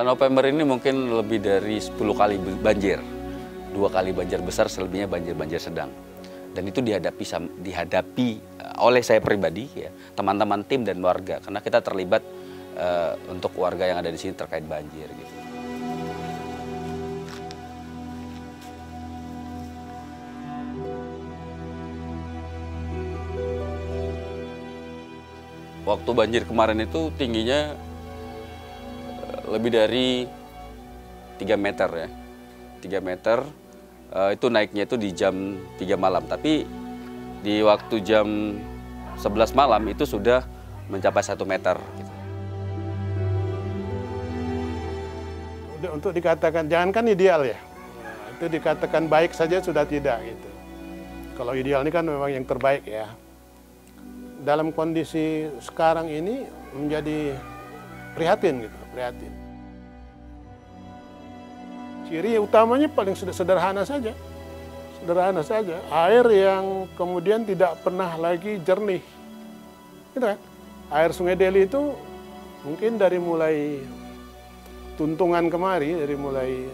November ini mungkin lebih dari 10 kali banjir. 2 kali banjir besar, selebihnya banjir-banjir sedang. Dan itu dihadapi oleh saya pribadi, ya, teman-teman tim dan warga, karena kita terlibat untuk warga yang ada di sini terkait banjir gitu. Waktu banjir kemarin itu tingginya lebih dari 3 meter ya. 3 meter itu naiknya itu di jam 3 malam. Tapi di waktu jam 11 malam itu sudah mencapai 1 meter. Gitu. Untuk dikatakan, jangankan ideal ya. Itu dikatakan baik saja sudah tidak gitu. Kalau ideal ini kan memang yang terbaik ya. Dalam kondisi sekarang ini menjadi prihatin gitu, prihatin. Ciri utamanya paling sederhana saja. Sederhana saja, air yang kemudian tidak pernah lagi jernih. Gitu kan? Air Sungai Deli itu mungkin dari mulai Tuntungan kemari, dari mulai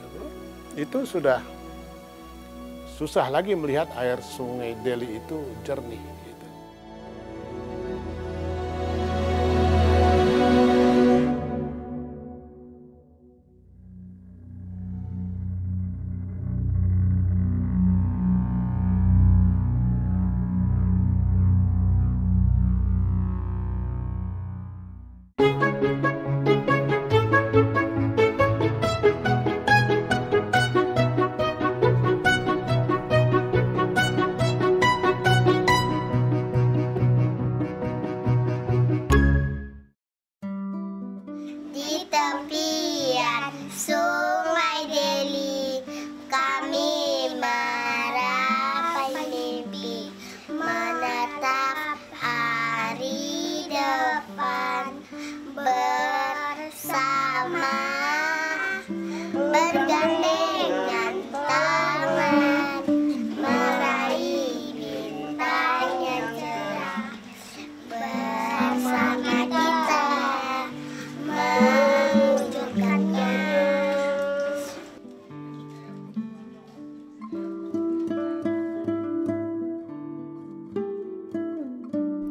itu sudah susah lagi melihat air Sungai Deli itu jernih. Di tepian Sungai Deli kami merapai mimpi, menatap hari depan bersama, bergandengan tangan meraih bintang yang cerah bersama kita mewujudkannya.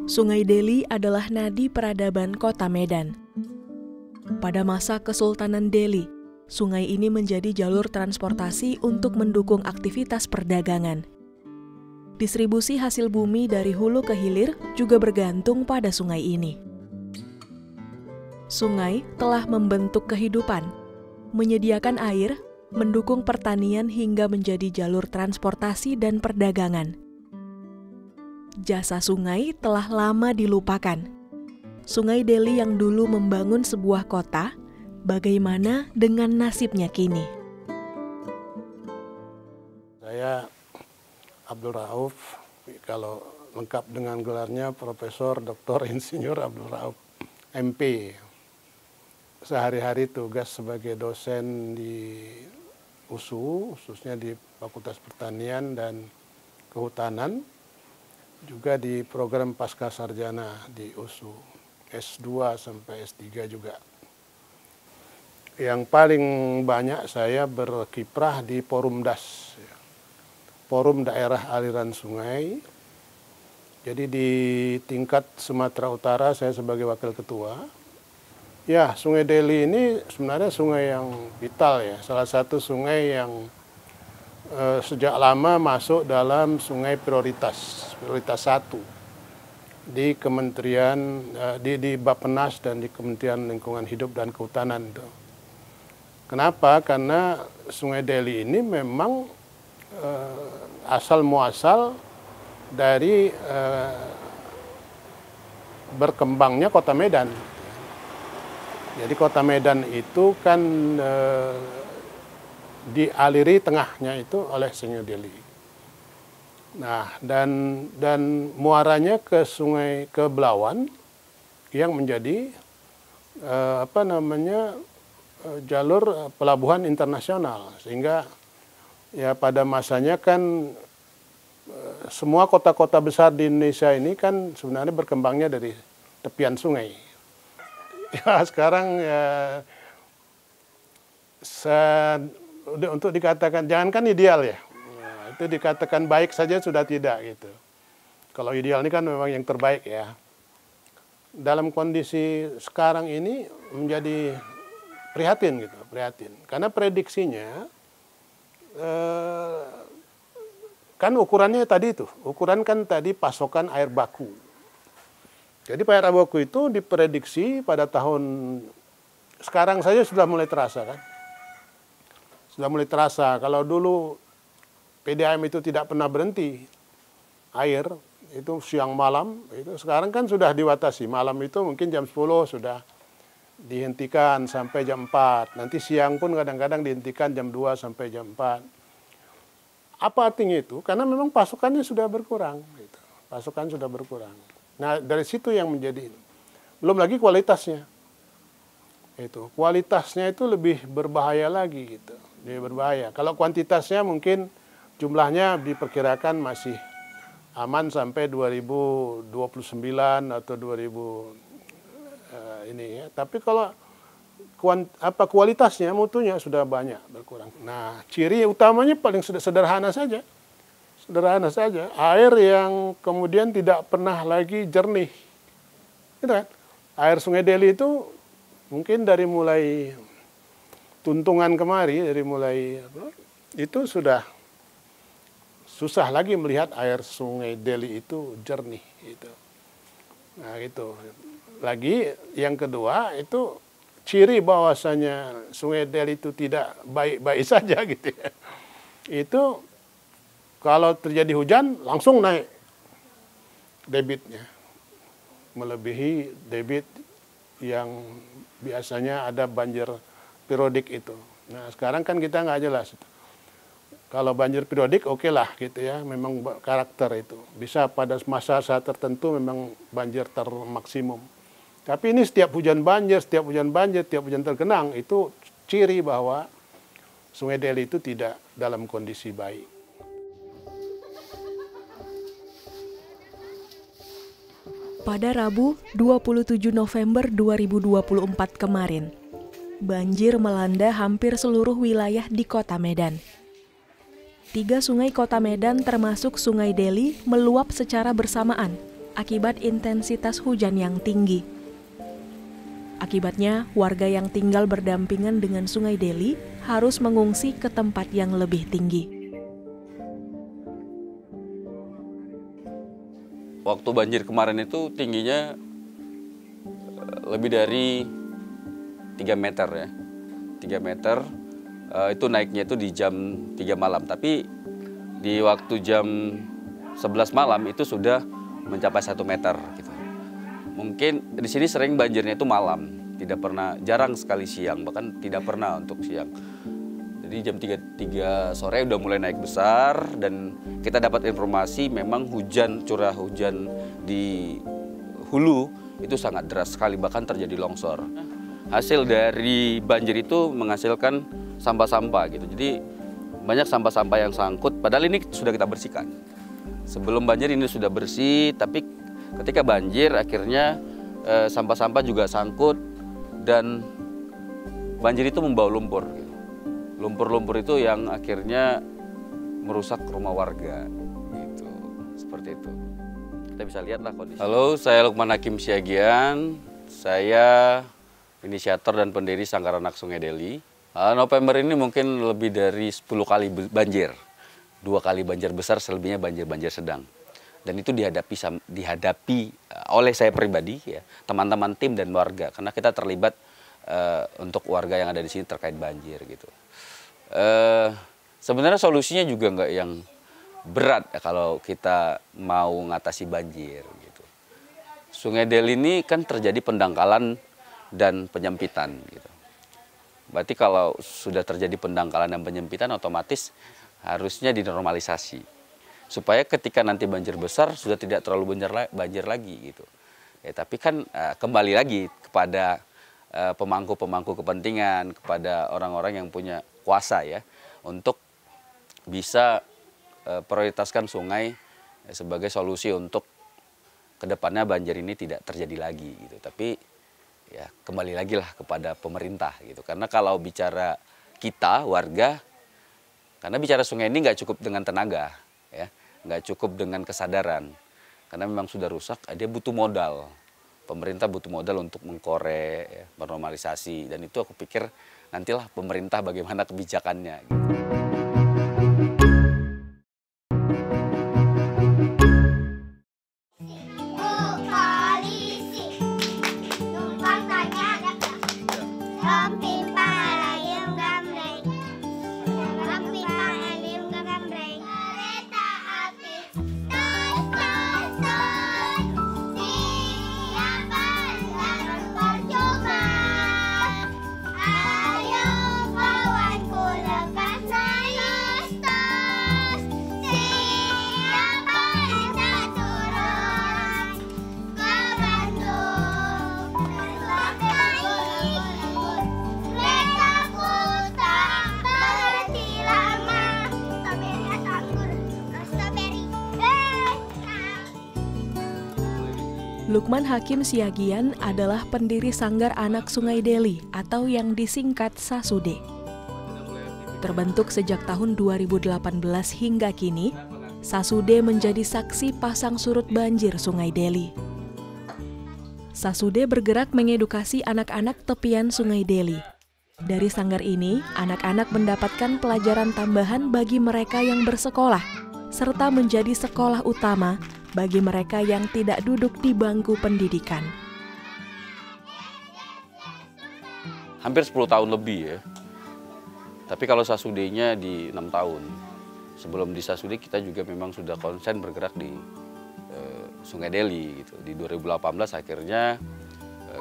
Sungai Deli adalah nadi peradaban Kota Medan. Pada masa Kesultanan Deli, sungai ini menjadi jalur transportasi untuk mendukung aktivitas perdagangan. Distribusi hasil bumi dari hulu ke hilir juga bergantung pada sungai ini. Sungai telah membentuk kehidupan, menyediakan air, mendukung pertanian hingga menjadi jalur transportasi dan perdagangan. Jasa sungai telah lama dilupakan. Sungai Deli yang dulu membangun sebuah kota, bagaimana dengan nasibnya kini? Saya Abdul Rauf, kalau lengkap dengan gelarnya Profesor Dr. Insinyur Abdul Rauf, MP. Sehari-hari tugas sebagai dosen di USU, khususnya di Fakultas Pertanian dan Kehutanan, juga di program Pasca Sarjana di USU, S2 sampai S3 juga. Yang paling banyak saya berkiprah di Porumdas, Forum Daerah Aliran Sungai. Jadi di tingkat Sumatera Utara saya sebagai wakil ketua. Ya, Sungai Deli ini sebenarnya sungai yang vital ya, salah satu sungai yang sejak lama masuk dalam sungai prioritas 1 di Kementerian, di Bappenas dan di Kementerian Lingkungan Hidup dan Kehutanan. Kenapa? Karena Sungai Deli ini memang asal muasal dari berkembangnya Kota Medan. Jadi Kota Medan itu kan dialiri tengahnya itu oleh Sungai Deli. Nah, dan muaranya ke Sungai Belawan yang menjadi jalur pelabuhan internasional, sehingga ya pada masanya kan semua kota-kota besar di Indonesia ini kan sebenarnya berkembangnya dari tepian sungai. Ya sekarang ya untuk dikatakan, jangankan ideal ya, nah, itu dikatakan baik saja sudah tidak gitu. Kalau ideal ini kan memang yang terbaik ya. Dalam kondisi sekarang ini menjadi prihatin gitu, prihatin. Karena prediksinya kan ukurannya tadi itu, ukuran kan tadi pasokan air baku. Jadi air baku itu diprediksi pada tahun sekarang saja sudah mulai terasa kan. Sudah mulai terasa. Kalau dulu PDAM itu tidak pernah berhenti air, itu siang malam, itu sekarang kan sudah diwatasi. Malam itu mungkin jam 10 sudah dihentikan sampai jam 4. Nanti siang pun kadang-kadang dihentikan jam 2 sampai jam 4. Apa artinya itu? Karena memang pasokannya sudah berkurang. Gitu. Pasokan sudah berkurang. Nah dari situ yang menjadi, belum lagi kualitasnya. Itu kualitasnya itu lebih berbahaya lagi gitu. Lebih berbahaya. Kalau kuantitasnya mungkin jumlahnya diperkirakan masih aman sampai 2029 atau 2000 ini ya. Tapi kalau kualitasnya, mutunya sudah banyak berkurang. Nah, ciri utamanya paling sederhana saja. Sederhana saja, air yang kemudian tidak pernah lagi jernih. Gitu kan? Air Sungai Deli itu mungkin dari mulai Tuntungan kemari, dari mulai itu sudah susah lagi melihat air Sungai Deli itu jernih. Gitu. Nah itu. Lagi yang kedua itu ciri bahwasanya Sungai Deli itu tidak baik-baik saja gitu ya. Itu kalau terjadi hujan langsung naik debitnya. Melebihi debit yang biasanya ada banjir periodik itu. Nah sekarang kan kita nggak jelas. Kalau banjir periodik oke lah gitu ya, memang karakter itu. Bisa pada masa saat tertentu memang banjir termaksimum. Tapi ini setiap hujan banjir, setiap hujan tergenang, itu ciri bahwa Sungai Deli itu tidak dalam kondisi baik. Pada Rabu 27 November 2024 kemarin, banjir melanda hampir seluruh wilayah di Kota Medan. 3 sungai Kota Medan termasuk Sungai Deli meluap secara bersamaan akibat intensitas hujan yang tinggi. Akibatnya, warga yang tinggal berdampingan dengan Sungai Deli harus mengungsi ke tempat yang lebih tinggi. Waktu banjir kemarin itu tingginya lebih dari 3 meter ya. 3 meter itu naiknya itu di jam 3 malam. Tapi di waktu jam 11 malam itu sudah mencapai 1 meter gitu. Mungkin di sini sering banjirnya itu malam. Tidak pernah, jarang sekali siang, bahkan tidak pernah untuk siang. Jadi jam 3 sore udah mulai naik besar dan kita dapat informasi memang curah hujan di hulu itu sangat deras sekali, bahkan terjadi longsor. Hasil dari banjir itu menghasilkan sampah-sampah gitu. Jadi banyak sampah-sampah yang sangkut, padahal ini sudah kita bersihkan. Sebelum banjir ini sudah bersih, tapi ketika banjir akhirnya sampah-sampah juga sangkut dan banjir itu membawa lumpur. Lumpur-lumpur itu yang akhirnya merusak rumah warga, gitu. Seperti itu. Kita bisa lihatlah kondisi. Halo, saya Lukman Hakim Siagian. Saya inisiator dan pendiri Sanggar Anak Sungai Deli. November ini mungkin lebih dari 10 kali banjir. 2 kali banjir besar, selebihnya banjir-banjir sedang. Dan itu dihadapi oleh saya pribadi, ya, teman-teman tim dan warga. Karena kita terlibat untuk warga yang ada di sini terkait banjir, gitu. Sebenarnya solusinya juga nggak yang berat ya, kalau kita mau ngatasi banjir gitu. Sungai Deli ini kan terjadi pendangkalan dan penyempitan gitu. Berarti kalau sudah terjadi pendangkalan dan penyempitan otomatis harusnya dinormalisasi. Supaya ketika nanti banjir besar sudah tidak terlalu banjir lagi gitu. Ya, tapi kan kembali lagi kepada pemangku-pemangku kepentingan, kepada orang-orang yang punya kuasa ya, untuk bisa prioritaskan sungai sebagai solusi untuk kedepannya banjir ini tidak terjadi lagi gitu. Tapi ya kembali lagi lah kepada pemerintah gitu. Karena kalau bicara kita warga, karena bicara sungai ini nggak cukup dengan tenaga, ya, nggak cukup dengan kesadaran, karena memang sudah rusak, dia butuh modal. Pemerintah butuh modal untuk mengkorek, ya, menormalisasi, dan itu aku pikir nantilah pemerintah bagaimana kebijakannya. Gitu. Lukman Hakim Siagian adalah pendiri Sanggar Anak Sungai Deli atau yang disingkat Sasude. Terbentuk sejak tahun 2018 hingga kini, Sasude menjadi saksi pasang surut banjir Sungai Deli. Sasude bergerak mengedukasi anak-anak tepian Sungai Deli. Dari sanggar ini, anak-anak mendapatkan pelajaran tambahan bagi mereka yang bersekolah, serta menjadi sekolah utama bagi mereka yang tidak duduk di bangku pendidikan. Hampir 10 tahun lebih, ya. Tapi kalau Sasude-nya di 6 tahun. Sebelum di Sasude kita juga memang sudah konsen bergerak di Sungai Deli. Gitu. Di 2018 akhirnya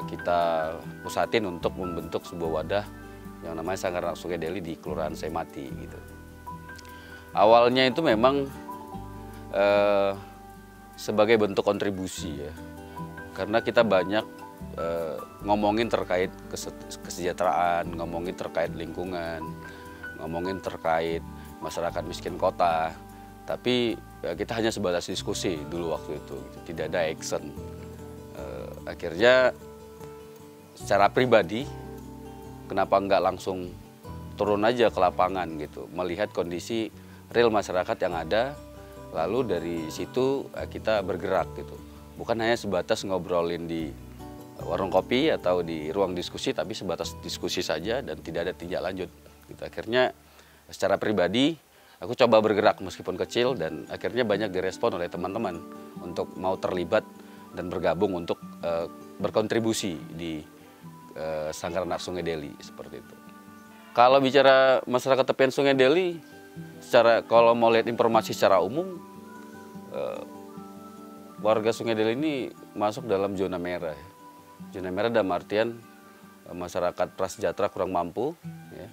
kita pusatin untuk membentuk sebuah wadah yang namanya Sanggar Anak Sungai Deli di Kelurahan Semati. Gitu. Awalnya itu memang sebagai bentuk kontribusi, ya, karena kita banyak ngomongin terkait kesejahteraan, ngomongin terkait lingkungan, ngomongin terkait masyarakat miskin kota, tapi kita hanya sebatas diskusi dulu waktu itu, gitu. Tidak ada action. Akhirnya secara pribadi, kenapa nggak langsung turun aja ke lapangan gitu, melihat kondisi real masyarakat yang ada. Lalu dari situ kita bergerak gitu. Bukan hanya sebatas ngobrolin di warung kopi atau di ruang diskusi, tapi sebatas diskusi saja dan tidak ada tindak lanjut. Gitu. Akhirnya secara pribadi aku coba bergerak meskipun kecil dan akhirnya banyak direspon oleh teman-teman untuk mau terlibat dan bergabung untuk berkontribusi di Sanggar Anak Sungai Deli seperti itu. Kalau bicara masyarakat tepian Sungai Deli, kalau mau lihat informasi secara umum, warga Sungai Deli ini masuk dalam zona merah. Ya. Zona merah dalam artian masyarakat prasejahtera kurang mampu, ya.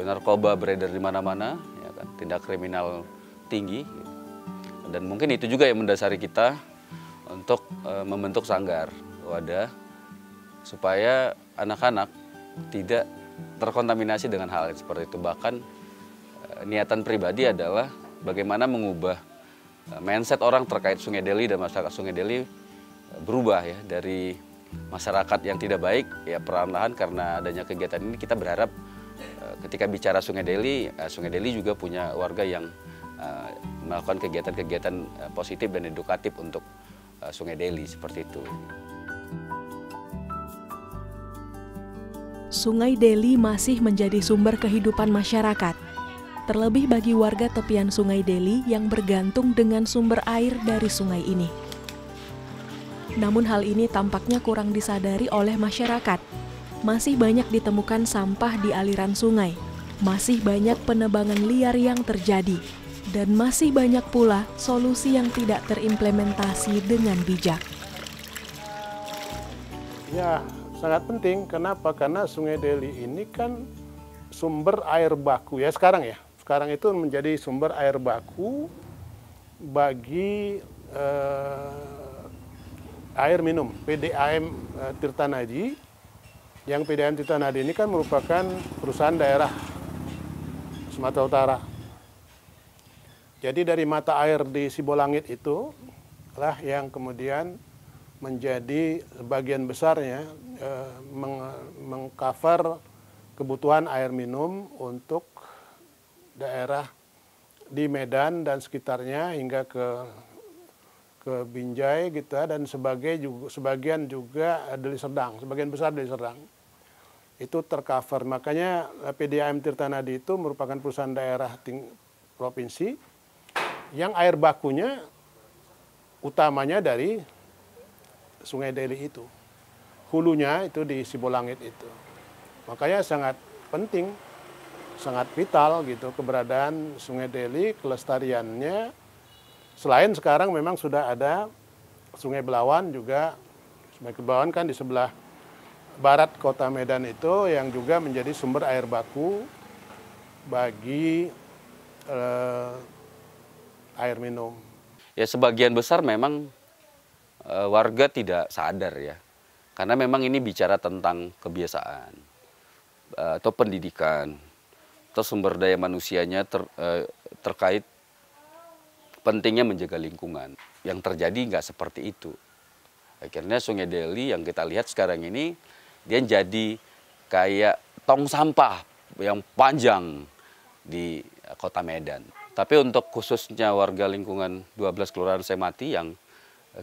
Narkoba beredar di mana-mana, ya kan? Tindak kriminal tinggi, gitu. Dan mungkin itu juga yang mendasari kita untuk membentuk sanggar wadah supaya anak-anak tidak terkontaminasi dengan hal seperti itu. Bahkan niatan pribadi adalah bagaimana mengubah mindset orang terkait Sungai Deli dan masyarakat Sungai Deli berubah, ya, dari masyarakat yang tidak baik, ya, perlahan-lahan karena adanya kegiatan ini kita berharap ketika bicara Sungai Deli juga punya warga yang melakukan kegiatan-kegiatan positif dan edukatif untuk Sungai Deli seperti itu. Sungai Deli masih menjadi sumber kehidupan masyarakat. Terlebih bagi warga tepian Sungai Deli yang bergantung dengan sumber air dari sungai ini. Namun hal ini tampaknya kurang disadari oleh masyarakat. Masih banyak ditemukan sampah di aliran sungai, masih banyak penebangan liar yang terjadi, dan masih banyak pula solusi yang tidak terimplementasi dengan bijak. Ya, sangat penting. Kenapa? Karena Sungai Deli ini kan sumber air baku, ya sekarang, ya. Sekarang itu menjadi sumber air baku bagi air minum PDAM Tirtanadi. Yang PDAM Tirtanadi ini kan merupakan perusahaan daerah Sumatera Utara. Jadi dari mata air di Sibolangit itu lah yang kemudian menjadi sebagian besarnya mengcover kebutuhan air minum untuk daerah di Medan dan sekitarnya hingga ke Binjai gitu, dan sebagian juga Deli Serdang, sebagian besar Deli Serdang itu tercover. Makanya PDAM Tirtanadi itu merupakan perusahaan daerah provinsi yang air bakunya utamanya dari Sungai Deli itu. Hulunya itu di Sibolangit itu. Makanya sangat penting, sangat vital gitu keberadaan Sungai Deli, kelestariannya. Selain sekarang memang sudah ada Sungai Belawan juga. Sungai Belawan kan di sebelah barat kota Medan itu yang juga menjadi sumber air baku bagi air minum. Ya sebagian besar memang warga tidak sadar ya. Karena memang ini bicara tentang kebiasaan atau pendidikan atau sumber daya manusianya terkait pentingnya menjaga lingkungan. Yang terjadi nggak seperti itu. Akhirnya Sungai Deli yang kita lihat sekarang ini dia jadi kayak tong sampah yang panjang di kota Medan. Tapi untuk khususnya warga lingkungan 12 Kelurahan Semati yang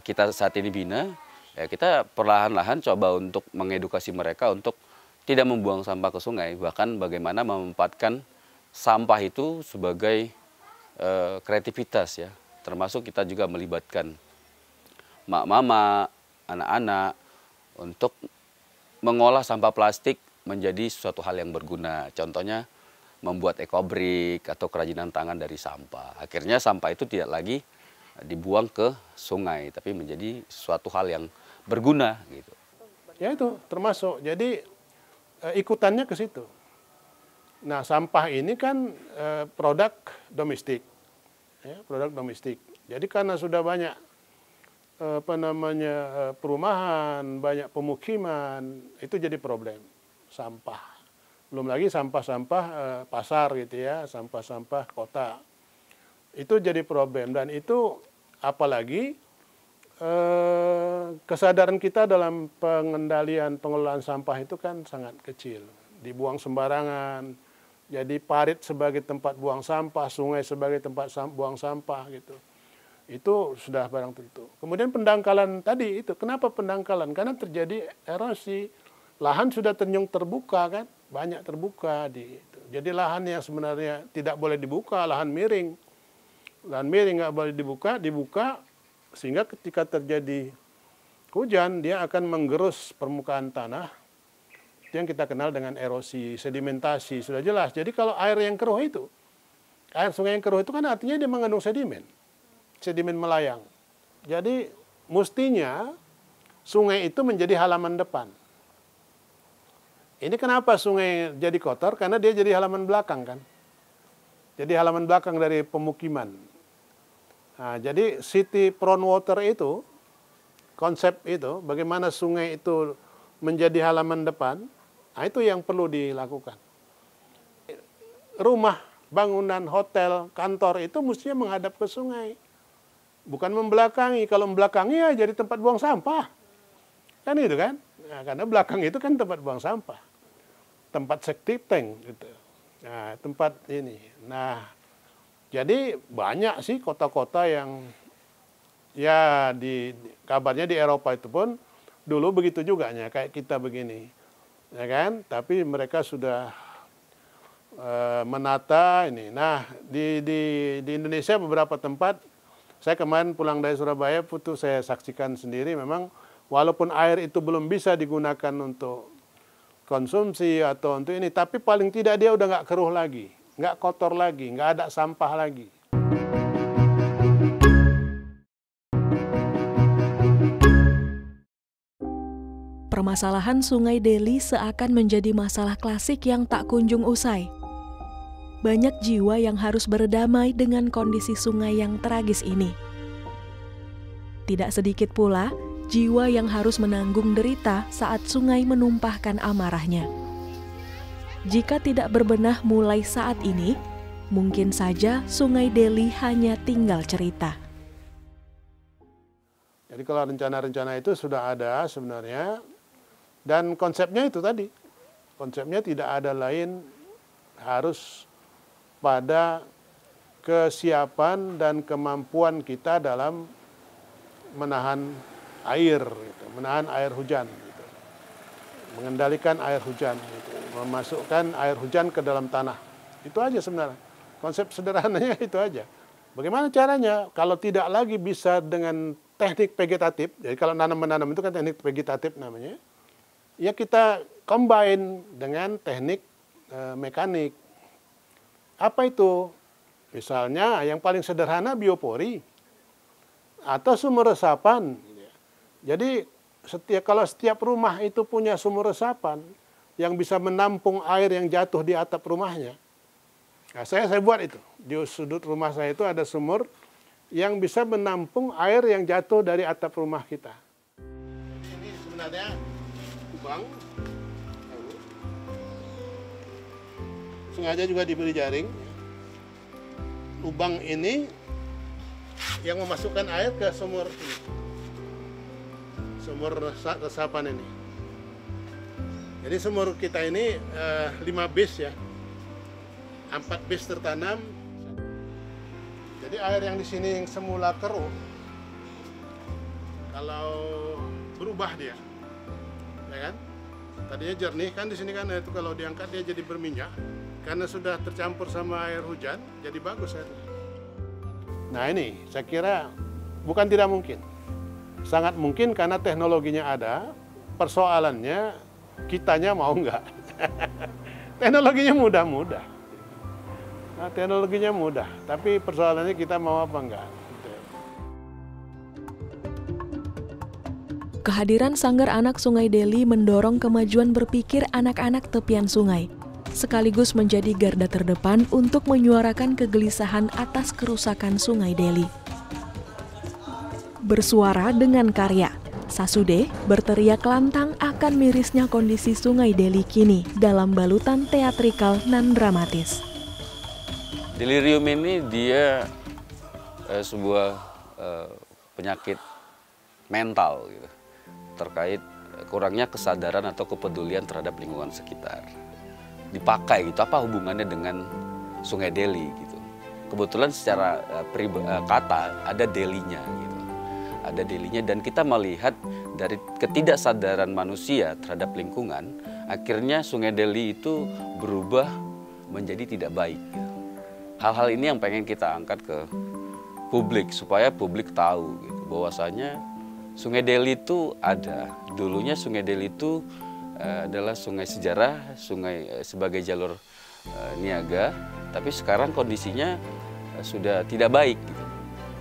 kita saat ini bina, ya kita perlahan-lahan coba untuk mengedukasi mereka untuk tidak membuang sampah ke sungai, bahkan bagaimana memanfaatkan sampah itu sebagai kreativitas ya. Termasuk kita juga melibatkan mama, anak-anak untuk mengolah sampah plastik menjadi suatu hal yang berguna. Contohnya membuat ekobrik atau kerajinan tangan dari sampah. Akhirnya sampah itu tidak lagi dibuang ke sungai, tapi menjadi suatu hal yang berguna gitu. Ya itu termasuk. Jadi ikutannya ke situ. Nah, sampah ini kan produk domestik. Ya, produk domestik. Jadi karena sudah banyak perumahan, banyak pemukiman, itu jadi problem sampah. Belum lagi sampah-sampah pasar gitu ya, sampah-sampah kota. Itu jadi problem, dan itu apalagi kesadaran kita dalam pengendalian pengelolaan sampah itu kan sangat kecil. Dibuang sembarangan, jadi parit sebagai tempat buang sampah, sungai sebagai tempat buang sampah gitu. Itu sudah barang tentu. Kemudian pendangkalan tadi itu, kenapa pendangkalan? Karena terjadi erosi, lahan sudah terbuka kan, banyak terbuka di itu. Jadi lahan yang sebenarnya tidak boleh dibuka, lahan miring. Lahan miring nggak boleh dibuka sehingga ketika terjadi hujan dia akan menggerus permukaan tanah. Itu yang kita kenal dengan erosi, sedimentasi, sudah jelas. Jadi kalau air yang keruh itu, air sungai yang keruh itu kan artinya dia mengandung sedimen melayang. Jadi mestinya sungai itu menjadi halaman depan. Ini kenapa sungai jadi kotor? Karena dia jadi halaman belakang kan. Jadi halaman belakang dari pemukiman. Nah, jadi city front water itu, konsep itu, bagaimana sungai itu menjadi halaman depan, nah itu yang perlu dilakukan. Rumah, bangunan, hotel, kantor itu mestinya menghadap ke sungai. Bukan membelakangi. Kalau membelakangi ya jadi tempat buang sampah. Kan itu kan. Nah, karena belakang itu kan tempat buang sampah. Tempat septic tank gitu. Nah, tempat ini. Nah, jadi banyak sih kota-kota yang ya kabarnya di Eropa itu pun dulu begitu juga ya, kayak kita begini. Ya kan? Tapi mereka sudah menata ini. Nah, di Indonesia beberapa tempat, saya kemarin pulang dari Surabaya, saya saksikan sendiri memang walaupun air itu belum bisa digunakan untuk konsumsi atau untuk ini, tapi paling tidak dia udah nggak keruh lagi, nggak kotor lagi, nggak ada sampah lagi. Permasalahan Sungai Deli seakan menjadi masalah klasik yang tak kunjung usai. Banyak jiwa yang harus berdamai dengan kondisi sungai yang tragis ini. Tidak sedikit pula jiwa yang harus menanggung derita saat sungai menumpahkan amarahnya. Jika tidak berbenah mulai saat ini, mungkin saja Sungai Deli hanya tinggal cerita. Jadi kalau rencana-rencana itu sudah ada sebenarnya, dan konsepnya itu tadi. Konsepnya tidak ada lain, harus pada kesiapan dan kemampuan kita dalam menahan air, gitu, menahan air hujan, gitu, mengendalikan air hujan, gitu, memasukkan air hujan ke dalam tanah. Itu aja sebenarnya. Konsep sederhananya itu aja. Bagaimana caranya? Kalau tidak lagi bisa dengan teknik vegetatif, jadi kalau menanam itu kan teknik vegetatif namanya, ya kita combine dengan teknik mekanik. Apa itu? Misalnya yang paling sederhana biopori atau sumur resapan. Jadi kalau setiap rumah itu punya sumur resapan yang bisa menampung air yang jatuh di atap rumahnya. Nah, saya buat itu. Di sudut rumah saya itu ada sumur yang bisa menampung air yang jatuh dari atap rumah kita. Ini sebenarnya lubang. Sengaja juga diberi jaring. Lubang ini yang memasukkan air ke sumur ini. Sumur resapan ini. Jadi sumur kita ini 5 bis ya. 4 bis tertanam. Jadi air yang di sini yang semula keruh, kalau berubah dia, ya kan? Tadinya jernih kan di sini kan, itu kalau diangkat dia jadi berminyak, karena sudah tercampur sama air hujan, jadi bagus airnya. Nah ini, saya kira bukan tidak mungkin, sangat mungkin karena teknologinya ada. Persoalannya kitanya mau nggak? Teknologinya mudah-mudah. Nah, teknologinya mudah, tapi persoalannya kita mau apa enggak. Kehadiran Sanggar Anak Sungai Deli mendorong kemajuan berpikir anak-anak tepian sungai, sekaligus menjadi garda terdepan untuk menyuarakan kegelisahan atas kerusakan Sungai Deli. Bersuara dengan karya, Sasude berteriak lantang akan mirisnya kondisi Sungai Deli kini dalam balutan teatrikal nan dramatis. Delirium ini dia sebuah penyakit mental gitu, terkait kurangnya kesadaran atau kepedulian terhadap lingkungan sekitar. Dipakai gitu, apa hubungannya dengan Sungai Deli gitu. Kebetulan secara kata ada delinya gitu. Ada delinya, dan kita melihat dari ketidaksadaran manusia terhadap lingkungan, akhirnya Sungai Deli itu berubah menjadi tidak baik gitu. Hal-hal ini yang pengen kita angkat ke publik supaya publik tahu gitu, bahwasanya Sungai Deli itu ada. Dulunya Sungai Deli itu adalah sungai sejarah, sungai sebagai jalur niaga, tapi sekarang kondisinya sudah tidak baik gitu.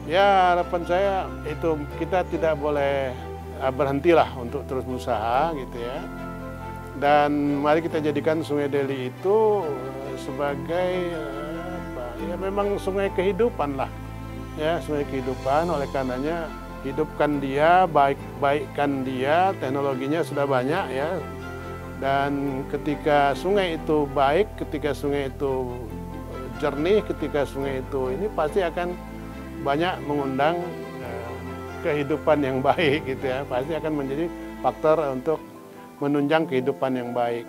Ya, harapan saya itu kita tidak boleh berhentilah untuk terus berusaha gitu ya. Dan mari kita jadikan Sungai Deli itu sebagai ya memang sungai kehidupan lah, ya sungai kehidupan. Oleh karenanya hidupkan dia, baikkan dia, teknologinya sudah banyak ya. Dan ketika sungai itu baik, ketika sungai itu jernih, ketika sungai itu ini pasti akan banyak mengundang kehidupan yang baik gitu ya. Pasti akan menjadi faktor untuk menunjang kehidupan yang baik.